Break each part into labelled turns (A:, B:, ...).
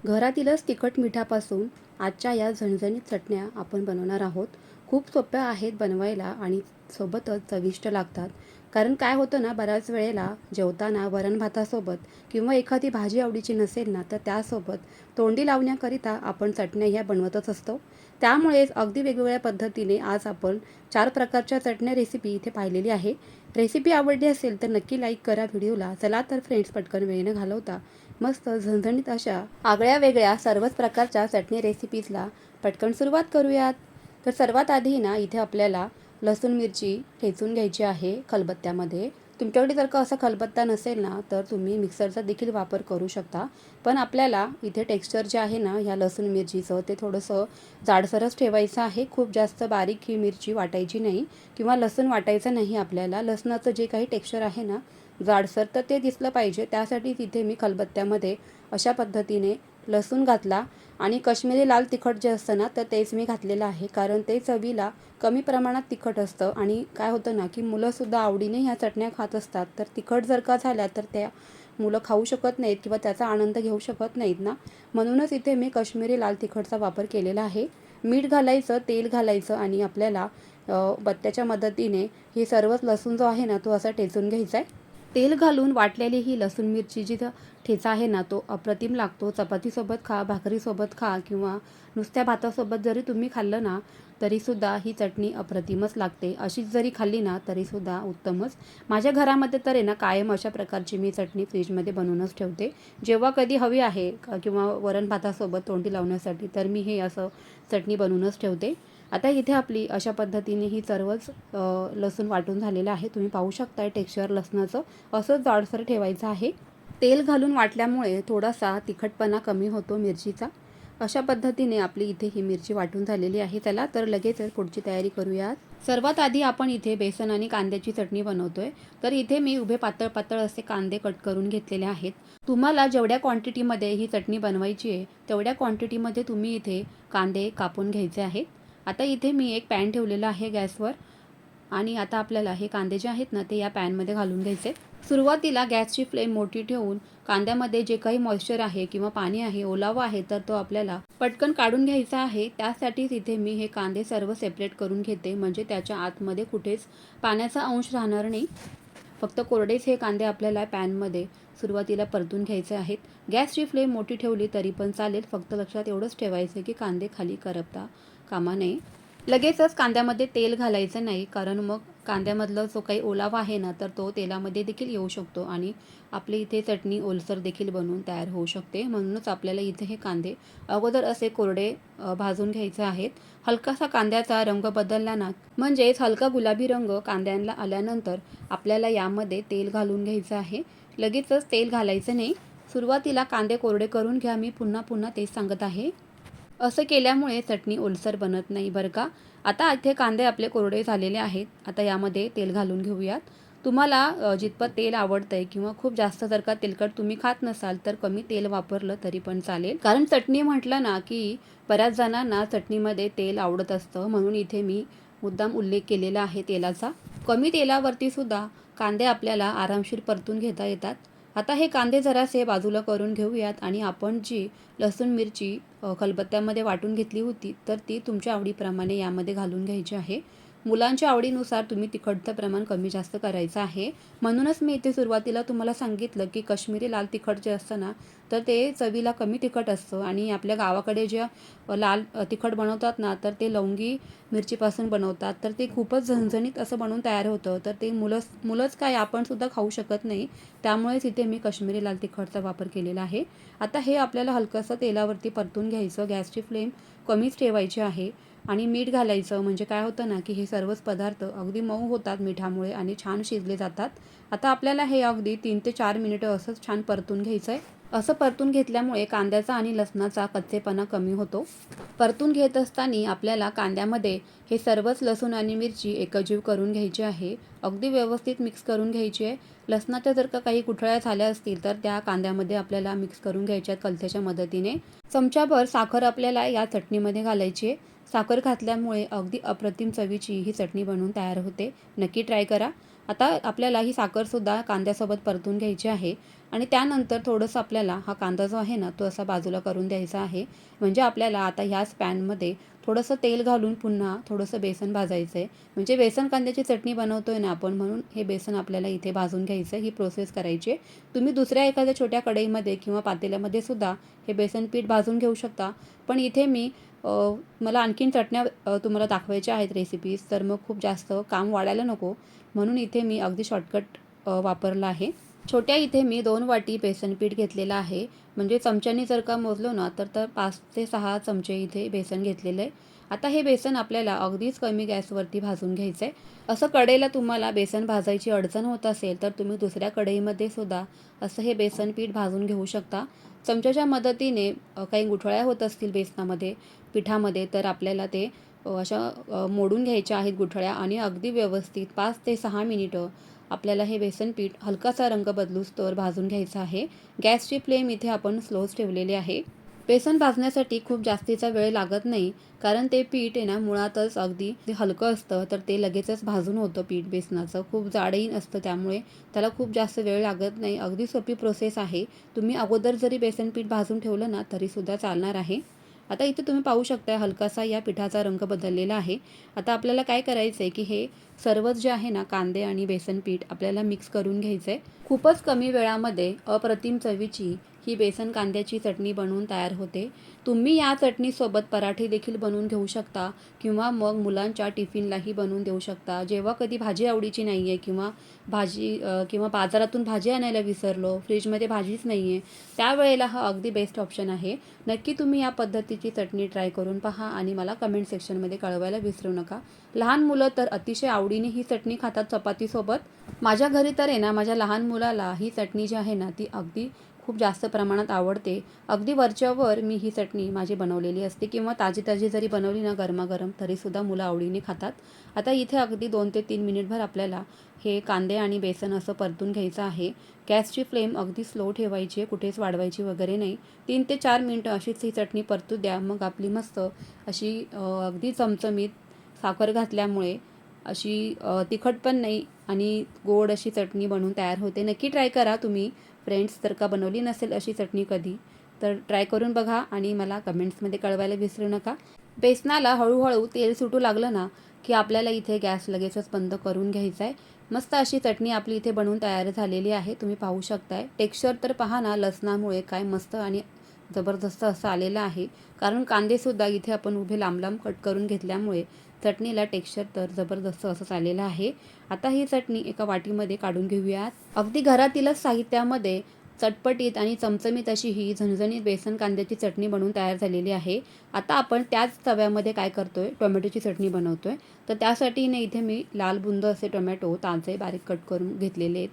A: घरातीलच तिखट मिठापासून आजच्या या झणझणीत चटण्या आपण बनवणार आहोत. खूप सोप्या आहेत बनवायला आणि सोबतच चविष्ट लागतात. कारण काय होतं ना, बऱ्याच वेळेला जेवताना वरण भातासोबत किंवा एखादी भाजी आवडीची नसेल ना, तर त्यासोबत तोंडी लावण्याकरिता आपण चटण्या ह्या बनवतच असतो. त्यामुळेच अगदी वेगवेगळ्या पद्धतीने आज आपण 4 प्रकारच्या चटण्या रेसिपी इथे पाहिलेली आहे. रेसिपी आवडली असेल तर नक्की लाईक करा व्हिडिओला. चला तर फ्रेंड्स, पटकन वेळ न घालवता मस्त झणझणीत अशा आगळ्या वेगळ्या सर्वच प्रकारच्या चटणी रेसिपीजला पटकन सुरुवात करूयात. तर सर्वात आधी ना, इथे आपल्याला लसूण मिरची ठेचून घ्यायची आहे खलबत्त्यामध्ये. तुमच्याकडे जर का असा खलबत्ता नसेल ना, तर तुम्ही मिक्सरचा देखील वापर करू शकता. पण आपल्याला इथे टेक्स्चर जे आहे ना ह्या लसूण मिरचीचं, ते थोडंसं जाडसरच ठेवायचं आहे. खूप जास्त बारीक ही मिरची वाटायची नाही किंवा लसूण वाटायचं नाही आपल्याला. लसणाचं जे काही टेक्स्चर आहे ना जाडसर, तर ते दिसलं पाहिजे. त्यासाठी तिथे मी खलबत्त्यामध्ये अशा पद्धतीने लसूण घातला आणि काश्मीरी लाल तिखट जे असतं ना, तर तेच मी घातलेलं आहे. कारण ते चवीला कमी प्रमाणात तिखट असतं आणि काय होतं ना, की मुलंसुद्धा आवडीने ह्या चटण्या खात असतात. तर तिखट जर का झाल्या तर त्या मुलं खाऊ शकत नाहीत किंवा त्याचा आनंद घेऊ शकत नाहीत ना. म्हणूनच इथे मी काश्मीरी लाल तिखटचा वापर केलेला आहे. मीठ घालायचं, तेल घालायचं आणि आपल्याला बत्त्याच्या मदतीने हे सर्वच लसूण जो आहे ना, तो असा ठेचून घ्यायचा आहे. तेल घालून वाटलेली ही लसूण मिरची जी ठेचा आहे ना, तो अप्रतिम लागतो. चपातीसोबत खा, भाकरीसोबत खा किंवा नुसत्या भातासोबत जरी तुम्ही खाल्लं ना, तरीसुद्धा ही चटणी अप्रतिमच लागते. अशीच जरी खाल्ली ना, तरीसुद्धा उत्तमच. माझ्या घरामध्ये तर आहे ना, कायम अशा प्रकारची मी चटणी फ्रीजमध्ये बनवूनच ठेवते. जेव्हा कधी हवी आहे किंवा वरण भातासोबत तोंडी लावण्यासाठी, तर मी हे असं चटणी बनवूनच ठेवते. आता इथे आपली अशा पद्धतीने ही सर्वच लसूण वाटून झालेलं आहे. तुम्ही पाहू शकताय टेक्स्चर लसणाचं असंच जाडसर ठेवायचं आहे. तेल घालून वाटल्यामुळे थोडासा तिखटपणा कमी होतो मिरचीचा. अशा पद्धतीने आपली इथे ही मिरची वाटून झालेली आहे. चला तर लगेचच पुढची तयारी करूयात. सर्वात आधी आपण इथे बेसन आणि कांद्याची चटणी बनवतोय. तर इथे मी उभे पातळ पातळ असे कांदे कट करून घेतलेले आहेत. तुम्हाला जेवढ्या क्वांटिटीमध्ये ही चटणी बनवायची आहे, तेवढ्या क्वांटिटीमध्ये तुम्ही इथे कांदे कापून घ्यायचे आहेत. आता इथे मी एक पॅन ठेवलेला आहे गॅसवर आणि आता आपल्याला हे कांदे जे आहेत ना, ते या पॅनमध्ये घालून घ्यायचे. सुरुवातीला गॅसची फ्लेम मोठी ठेवून कांद्यामध्ये जे काही मॉइश्चर आहे किंवा पाणी आहे, ओलावा आहे, तर तो आपल्याला पटकन काढून घ्यायचा आहे. त्यासाठीच इथे मी हे कांदे सर्व सेपरेट करून घेते, म्हणजे त्याच्या आतमध्ये कुठेच पाण्याचा अंश राहणार नाही. फक्त कोरडेच हे कांदे आपल्याला पॅनमध्ये सुरुवातीला परतून घ्यायचे आहेत. गॅसची फ्लेम मोठी ठेवली तरी पण चालेल. फक्त लक्षात एवढंच ठेवायचं की कांदे खाली करपता कामा नये. लगेचच कांद्यामध्ये तेल घालायचं नाही, कारण मग कांद्यामधलं जो काही ओलावा आहे ना, तर तो तेलामध्ये देखील येऊ शकतो आणि आपली इथे चटणी ओलसर देखील बनवून तयार होऊ शकते. म्हणूनच आपल्याला इथे हे कांदे अगोदर असे कोरडे भाजून घ्यायचे आहेत. हलकासा कांद्याचा रंग बदलला ना, म्हणजेच हलका गुलाबी रंग कांद्यांना आल्यानंतर आपल्याला यामध्ये तेल घालून घ्यायचं आहे. लगेचच तेल घालायचं नाही. सुरुवातीला कांदे कोरडे करून घ्या. मी पुन्हा पुन्हा तेच सांगत आहे. असं केल्यामुळे चटणी ओलसर बनत नाही बरं का. आता इथे कांदे आपले कोरडे झालेले आहेत. आता यामध्ये तेल घालून घेऊयात. तुम्हाला जितपत तेल आवडतं आहे किंवा खूप जास्त जर का तेलकट तुम्ही खात नसाल, तर कमी तेल वापरलं तरी पण चालेल. कारण चटणी म्हटलं ना, की बऱ्याच जणांना चटणीमध्ये तेल आवडत असतं. म्हणून इथे मी मुद्दाम उल्लेख केलेला आहे तेलाचा. कमी तेलावरती सुद्धा कांदे आपल्याला आरामशीर परतून घेता येतात. आता हे कांदे जरासे बाजूला करून घेऊयात आणि आपण जी लसूण मिरची खलबत्त्यामध्ये वाटून घेतली होती, तर ती तुमच्या आवडीप्रमाणे यामध्ये घालून घ्यायची आहे. मुलांच्या आवडीनुसार तुम्ही तिखटचं प्रमाण कमी जास्त करायचं आहे. म्हणूनच मी इथे सुरुवातीला तुम्हाला सांगितलं की काश्मीरी लाल तिखट जे असतं ना, तर ते चवीला कमी तिखट असतं आणि आपल्या गावाकडे जे लाल तिखट बनवतात ना, तर ते लवंगी मिरचीपासून बनवतात. तर ते खूपच झणझणीत असं बनवून तयार होतं. तर ते मुलंच काय, आपणसुद्धा खाऊ शकत नाही. त्यामुळेच इथे मी काश्मीरी लाल तिखटचा वापर केलेला आहे. आता हे आपल्याला हलकंसं तेलावरती परतून घ्यायचं. गॅसची फ्लेम कमीच ठेवायची आहे आणि मीठ घालायचं. म्हणजे काय होतं ना, की हे सर्वच पदार्थ अगदी मऊ होतात मिठामुळे आणि छान शिजले जातात. आता आपल्याला हे अगदी 3 ते 4 मिनिटं असंच छान परतून घ्यायचं आहे. असं परतून घेतल्यामुळे कांद्याचा आणि लसणाचा कच्चेपणा कमी होतो. परतून घेत असताना आपल्याला कांद्यामध्ये हे सर्वच लसूण आणि मिरची एकजीव करून घ्यायची आहे. अगदी व्यवस्थित मिक्स करून घ्यायची आहे. लसणाच्या जर का काही गुठळ्या झाल्या असतील, तर त्या कांद्यामध्ये आपल्याला मिक्स करून घ्यायच्या कलथेच्या मदतीने. चमचाभर साखर आपल्याला या चटणीमध्ये घालायची आहे. साखर घातल्यामुळे अगदी अप्रतिम चवीची ही चटणी बनवून तयार होते. नक्की ट्राय करा. आता आपल्याला ही साखरसुद्धा कांद्यासोबत परतून घ्यायची आहे आणि त्यानंतर थोडंसं आपल्याला हा कांदा जो आहे ना तो असा बाजूला करून द्यायचा आहे. म्हणजे आपल्याला आता ह्याच पॅनमध्ये थोडंसं तेल घालून पुन्हा थोडंसं बेसन भाजायचं आहे. म्हणजे बेसन कांद्याची चटणी बनवतोय ना आपण, म्हणून हे बेसन आपल्याला इथे भाजून घ्यायचं आहे. ही प्रोसेस करायची आहे. तुम्ही दुसऱ्या एखाद्या छोट्या कढईमध्ये किंवा पातेल्यामध्ये सुद्धा हे बेसन पीठ भाजून घेऊ शकता. पण इथे मी मला आणखीन चटण्या तुम्हाला दाखवायच्या आहेत रेसिपीज, तर मग खूप जास्त काम वाढायला नको, म्हणून इथे मी अगदी शॉर्टकट वापरला आहे. छोट्या इथे मी 2 वाटी बेसन पीठ घेतलेलं आहे. म्हणजे चमच्यानी जर का मोजलो ना तर 5 ते 6 चमचे इथे बेसन घेतलेलं आहे. आता हे बेसन आपल्याला अगदीच कमी गॅसवरती भाजून घ्यायचं आहे. असं कढईला तुम्हाला बेसन भाजायची अडचण होत असेल तर तुम्ही दुसऱ्या कढईमध्ये सुद्धा असं हे बेसन पीठ भाजून घेऊ शकता. चमच्याच्या मदतीने काही गुठळ्या होत असतील बेसनामध्ये, पिठामध्ये, तर आपल्याला ते अशा मोडून घ्यायच्या आहेत गुठळ्या आणि अगदी व्यवस्थित 5 ते 6 मिनिटं आपल्याला हे बेसन पीठ हलकासा रंग बदलूस्तोवर भाजून घ्यायचं आहे. गॅसची फ्लेम इथे आपण स्लोच ठेवलेली आहे. बेसन भाजण्यासाठी खूप जास्तीचा वेळ लागत नाही, कारण ते पीठ आहे ना मुळातच अगदी हलकं असतं, तर ते लगेचच भाजून होतं पीठ बेसनाचं. खूप जाडही असतं, त्यामुळे त्याला खूप जास्त वेळ लागत नाही. अगदी सोपी प्रोसेस आहे. तुम्ही अगोदर जरी बेसन पीठ भाजून ठेवलं ना तरीसुद्धा चालणार आहे. आता इथे तुम्ही पाहू शकता हलकासा या पिठाचा रंग बदललेला आहे. आता आपल्याला काय करायचं आहे की हे सर्वच जे आहे ना कांदे आणि बेसन पीठ आपल्याला मिक्स करून घ्यायचं आहे. खूपच कमी वेळामध्ये अप्रतिम चवीची ही बेसन कांद्याची चटणी बनवून तयार होते. तुम्ही या चटणीसोबत पराठे देखील बनवून घेऊ शकता किंवा मग मुलांच्या टिफिनलाही बनवून देऊ शकता. जेव्हा कधी भाजी आवडीची नाही आहे किंवा किंवा बाजारातून भाजी आणायला विसरलो, फ्रीजमध्ये भाजीच नाही आहे, त्यावेळेला हा अगदी बेस्ट ऑप्शन आहे. नक्की तुम्ही या पद्धतीची चटणी ट्राय करून पहा आणि मला कमेंट सेक्शनमध्ये कळवायला विसरू नका. लहान मुलं तर अतिशय आवडीने ही चटणी खातात चपातीसोबत. माझ्या घरी तर आहे ना माझ्या लहान मुलाला ही चटणी जी आहे ना ती अगदी खूप जास्त प्रमाणात आवडते. अगदी वरच्यावर मी ही चटणी माझी बनवलेली असते किंवा ताजी ताजी जरी बनवली ना गरमागरम तरीसुद्धा मुलं आवडीने खातात. आता इथे अगदी 2 ते 3 मिनिटभर आपल्याला हे कांदे आणि बेसन असं परतून घ्यायचं आहे. गॅसची फ्लेम अगदी स्लो ठेवायची आहे, कुठेच वाढवायची वगैरे नाही. 3 ते 4 मिनटं अशीच ही चटणी परतू द्या. मग आपली मस्त अशी अगदी चमचमीत साखर घातल्यामुळे अशी तिखट पण नाही आणि गोड अशी चटणी बनवून तयार होते. नक्की ट्राय करा तुम्ही फ्रेंड्स. जर का बनवली नसेल अशी चटणी कधी, तर ट्राय करून बघा आणि मला कमेंट्समध्ये कळवायला विसरू नका. बेसनाला हळूहळू तेल सुटू लागलं ना की आपल्याला इथे गॅस लगेचच बंद करून घ्यायचा आहे. मस्त अशी चटणी आपली इथे बनवून तयार झालेली आहे. तुम्ही पाहू शकताय. टेक्स्चर तर पहा ना लसणामुळे काय मस्त आणि जबरदस्त असं आलेलं आहे. कारण कांदेसुद्धा इथे आपण उभे लांब लांब कट करून घेतल्यामुळे चटणीला टेक्स्चर तर जबरदस्त असं आलेलं आहे. आता ही चटणी एका वाटीमध्ये काढून घेऊयात. अगदी घरातीलच साहित्यामध्ये चटपटीत आणि चमचमीत अशी ही झणझणीत बेसन कांद्याची चटणी बनवून तयार झालेली आहे. आता आपण त्याच तव्यामध्ये काय करतोय, टोमॅटोची चटणी बनवतोय. तर त्यासाठी इथे मी लाल बुंद असे टोमॅटो ताजे बारीक कट करून घेतलेले आहेत.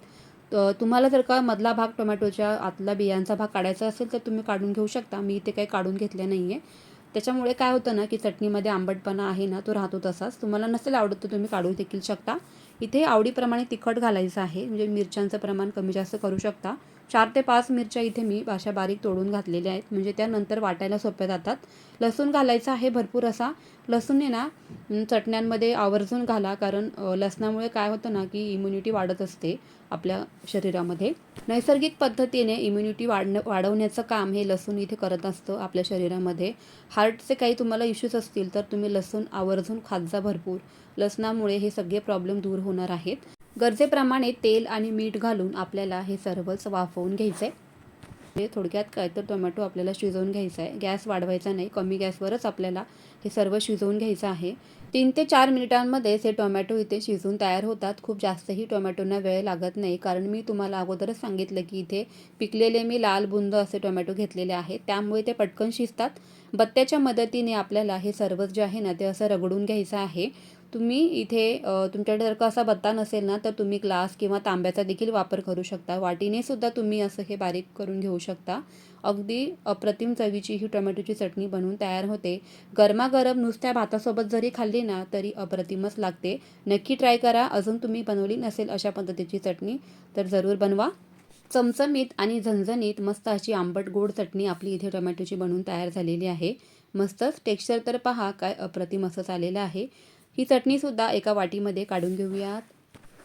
A: तर तुम्हाला जर का मधला भाग टोमॅटोच्या आतला बियांचा भाग काढायचा असेल तर तुम्ही काढून घेऊ शकता. मी इथे काही काढून घेतले नाही आहे. त्याच्यामुळे काय होतं ना की चटणीमध्ये आंबटपणा आहे ना तो राहतो तसाच. तुम्हाला नसेल आवडत तर तुम्ही काढू देखील शकता. इथे आवडीप्रमाणे तिखट घालायचं आहे, म्हणजे मिरच्यांचं प्रमाण कमी जास्त करू शकता. 4 ते 5 मिरच्या इथे मी अशा बारीक तोडून घातलेल्या आहेत, म्हणजे त्यानंतर वाटायला सोप्या जातात. लसूण घालायचा आहे भरपूर असा. लसूण आहे ना चटण्यांमध्ये आवर्जून घाला, कारण लसणामुळे काय होतं ना की इम्युनिटी वाढत असते आपल्या शरीरामध्ये. नैसर्गिक पद्धतीने इम्युनिटी वाढवण्याचं काम हे लसूण इथे करत असतं आपल्या शरीरामध्ये. हार्टचे काही तुम्हाला इश्यूज असतील तर तुम्ही लसूण आवर्जून खात जा भरपूर. लसणामुळे हे सगळे प्रॉब्लेम दूर होणार आहेत. गरजेप्रमाणे तेल आणि मीठ घालून आपल्याला हे सर्वच वाफवून घ्यायचं आहे. थोडक्यात काय तर टोमॅटो आपल्याला शिजवून घ्यायचा आहे. गॅस वाढवायचा नाही, कमी गॅसवरच आपल्याला हे सर्व शिजवून घ्यायचं आहे. 3 ते 4 मिनिटांमध्येच हे टोमॅटो इथे शिजून तयार होतात. खूप जास्तही टोमॅटोंना वेळ लागत नाही, कारण मी तुम्हाला अगोदरच सांगितलं की इथे पिकलेले मी लाल बुंद असे टोमॅटो घेतलेले आहेत, त्यामुळे ते पटकन शिजतात. बत्त्याच्या मदतीने आपल्याला हे सर्वच जे आहे ना ते असं रगडून घ्यायचं आहे. तुम्ही इथे तुमच्याकडे जर का असा बत्ता नसेल ना तर तुम्ही ग्लास किंवा तांब्याचा देखील वापर करू शकता. वाटीने सुद्धा तुम्ही असं हे बारीक करून घेऊ शकता. अगदी अप्रतिम चवीची ही टोमॅटोची चटणी बनवून तयार होते. गरमागरम नुसत्या भातासोबत जरी खाल्ली ना तरी अप्रतिमच लागते. नक्की ट्राय करा. अजून तुम्ही बनवली नसेल अशा पद्धतीची चटणी तर जरूर बनवा. चमचमीत आणि झणझणीत मस्त अशी आंबट गोड चटणी आपली इथे टोमॅटोची बनवून तयार झालेली आहे. मस्तच टेक्स्चर तर पहा काय अप्रतिम असं आलेलं आहे. ही चटणीसुद्धा एका वाटीमध्ये काढून घेऊयात.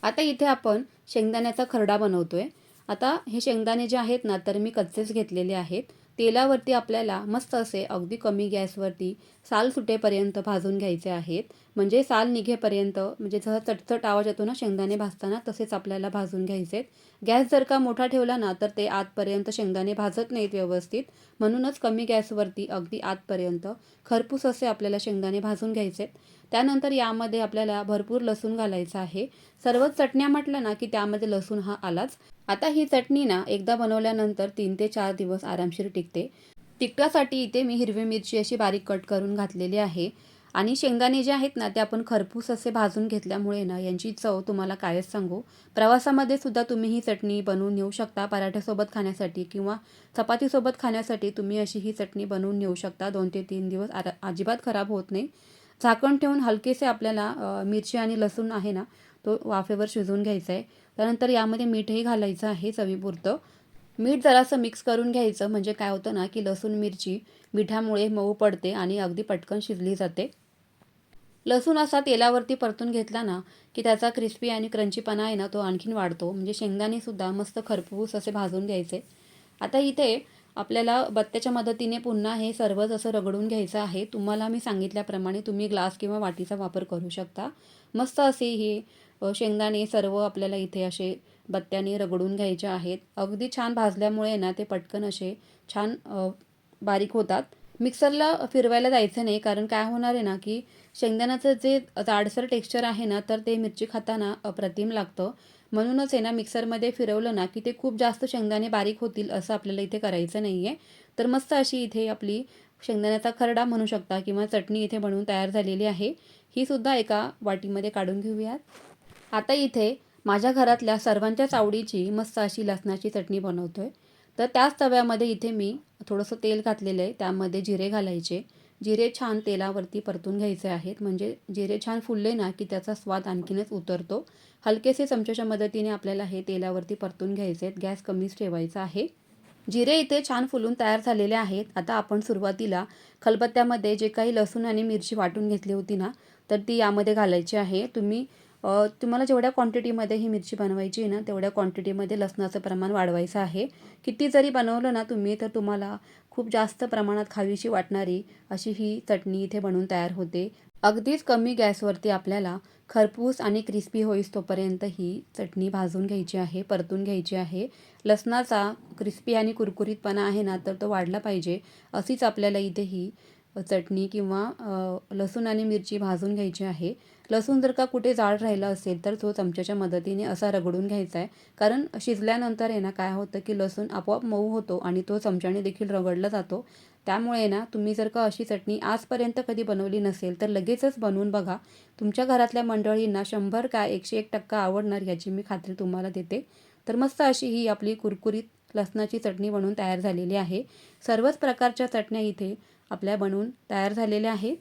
A: आता इथे आपण शेंगदाण्याचा खरडा बनवतोय. आता हे शेंगदाणे जे आहेत ना, तर मी कच्चेच घेतलेले आहेत. तेलावरती आपल्याला मस्त असे अगदी कमी गॅसवरती साल सुटेपर्यंत भाजून घ्यायचे आहेत. म्हणजे साल निघेपर्यंत, म्हणजे जसं चटचट आवाज येतो ना शेंगदाणे भाजताना, तसेच आपल्याला भाजून घ्यायचे आहेत. गॅस जर का मोठा ठेवला ना, तर ते आतपर्यंत शेंगदाणे भाजत नाहीत व्यवस्थित. म्हणूनच कमी गॅसवरती अगदी आतपर्यंत खरपूस असे आपल्याला शेंगदाणे भाजून घ्यायचे आहेत. त्यानंतर यामध्ये आपल्याला भरपूर लसूण घालायचा आहे. सर्वच चटण्या म्हटलं ना, की त्यामध्ये लसूण हा आलाच. आता ही चटणी ना एकदा बनवल्यानंतर 3 ते 4 दिवस आरामशीर टिकते. तिखटासाठी इथे मी हिरवी मिरची अशी बारीक कट करून घातलेली आहे. आणि शेंगदाणे जे आहेत ना, ते आपण खरपूस असे भाजून घेतल्यामुळे ना, यांची चव तुम्हाला कायच सांगू. प्रवासामध्ये सुद्धा तुम्ही ही चटणी बनवून नेऊ शकता पराठ्यासोबत खाण्यासाठी, किंवा चपातीसोबत खाण्यासाठी तुम्ही अशी ही चटणी बनवून नेऊ शकता. 2 ते 3 दिवस अजिबात खराब होत नाही. झाकण ठेवून हलकेसे आपल्याला मिरची आणि लसूण आहे ना, तो वाफेवर शिजवून घ्यायचा आहे. त्यानंतर यामध्ये मीठही घालायचं आहे चवीपुरतं. मीठ जरासं मिक्स करून घ्यायचं, म्हणजे काय होतं ना, की लसूण मिरची मिठामुळे मऊ पडते आणि अगदी पटकन शिजली जाते. लसूण असा तेलावरती परतून घेतला ना, की त्याचा क्रिस्पी आणि क्रंचीपणा आहे ना, तो आणखीन वाढतो. म्हणजे शेंगदाणेसुद्धा मस्त खरपूस असे भाजून घ्यायचे. आता इथे आपल्याला बत्त्याच्या मदतीने पुन्हा हे सर्वच असं रगडून घ्यायचं आहे. तुम्हाला मी सांगितल्याप्रमाणे तुम्ही ग्लास किंवा वाटीचा वापर करू शकता. मस्त असे हे शेंगदाणे सर्व आपल्याला इथे असे बत्त्याने रगडून घ्यायचे आहेत. अगदी छान भाजल्यामुळे ना, ते पटकन असे छान बारीक होतात. मिक्सरला फिरवायला जायचं नाही, कारण काय होणार आहे ना, की शेंगदाण्याचं जे जाडसर टेक्स्चर आहे ना, तर ते मिरची खाताना अप्रतिम लागतं. म्हणूनच आहे ना, मिक्सरमध्ये फिरवलं ना, की ते खूप जास्त शेंगदाणे बारीक होतील असं आपल्याला इथे करायचं नाही आहे. तर मस्त अशी इथे आपली शेंगदाण्याचा खरडा म्हणू शकता, किंवा चटणी इथे बनवून तयार झालेली आहे. ही सुद्धा एका वाटीमध्ये काढून घेऊयात. आता इथे माझ्या घरातल्या सर्वांच्याच आवडीची मस्त अशी लसणाची चटणी बनवतोय. तर त्याच तव्यामध्ये इथे मी थोडंसं तेल घातलेलं आहे. त्यामध्ये जिरे घालायचे. जिरे छान तेलावरती परतून घ्यायचे आहेत. म्हणजे जिरे छान फुलले ना, की त्याचा स्वाद आणखीनच उतरतो. हलकेसे चमच्याच्या मदतीने आपल्याला हे तेलावरती परतून घ्यायचे आहेत. गॅस कमीच ठेवायचा आहे. जिरे इथे छान फुलून तयार झालेले आहेत. आता आपण सुरुवातीला खलबत्त्यामध्ये जे काही लसूण आणि मिरची वाटून घेतली होती ना, तर ती यामध्ये घालायची आहे. तुम्हाला जेवढ्या क्वांटिटीमध्ये ही मिरची बनवायची आहे ना, तेवढ्या क्वांटिटीमध्ये लसणाचं प्रमाण वाढवायचं आहे. किती जरी बनवलं ना तुम्ही, तर तुम्हाला खूप जास्त प्रमाणात खावीशी वाटणारी अशी ही चटणी इथे बनवून तयार होते. अगदीच कमी गॅसवरती आपल्याला खरपूस आणि क्रिस्पी होईस्तोपर्यंत ही चटणी भाजून घ्यायची आहे, परतून घ्यायची आहे. लसणाचा क्रिस्पी आणि कुरकुरीतपणा आहे ना, तर तो वाढला पाहिजे. अशीच आपल्याला इथे ही चटणी किंवा लसूण आणि मिरची भाजून घ्यायची आहे. लसूण जर का कुठे जाड राहिला असेल, तर तो चमच्याच्या मदतीने असा रगडून घ्यायचा आहे. कारण शिजल्यानंतर आहे ना, काय होतं, की लसूण आपोआप मऊ होतो आणि तो चमच्याने देखील रगडला जातो. त्यामुळे ना, तुम्ही जर का अशी चटणी आजपर्यंत कधी बनवली नसेल, तर लगेचच बनवून बघा. तुमच्या घरातल्या मंडळींना 100 काय 101% आवडणार याची मी खात्री तुम्हाला देते. तर मस्त अशी ही आपली कुरकुरीत लसणाची चटणी बनवून तयार झालेली आहे. सर्वच प्रकारच्या चटण्या इथे आपल्या बनवून तयार झालेल्या आहेत.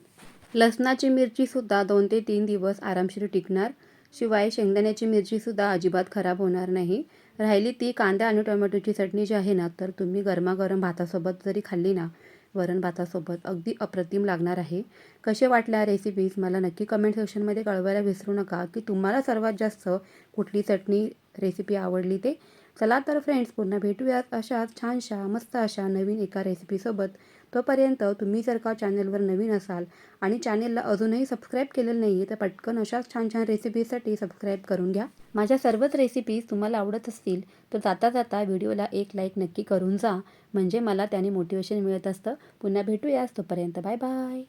A: लसणाची मिरचीसुद्धा 2 ते 3 दिवस आरामशीर टिकणार. शिवाय शेंगदाण्याची मिरचीसुद्धा अजिबात खराब होणार नाही. राहिली ती कांदा आणि टोमॅटोची चटणी जी आहे ना, तर तुम्ही गरमागरम भातासोबत जरी खाल्ली ना, वरण भातासोबत अगदी अप्रतिम लागणार आहे. कसे वाटल्या रेसिपीज मला नक्की कमेंट सेक्शनमध्ये कळवायला विसरू नका, की तुम्हाला सर्वात जास्त कुठली चटणी रेसिपी आवडली ते. चला तर फ्रेंड्स, पुन्हा भेटूयात अशाच छानशा मस्त अशा नवीन एका रेसिपीसोबत. तोपर्यंत तुम्ही जर का चॅनलवर नवीन असाल आणि चॅनेलला अजूनही सबस्क्राईब केलेलं नाही आहे, तर पटकन अशाच छान छान रेसिपीसाठी सबस्क्राईब करून घ्या. माझ्या सर्वच रेसिपीज तुम्हाला आवडत असतील, तर जाता जाता व्हिडिओला एक लाईक नक्की करून जा. म्हणजे मला त्याने मोटिवेशन मिळत असतं. पुन्हा भेटूयाच, तोपर्यंत बाय बाय.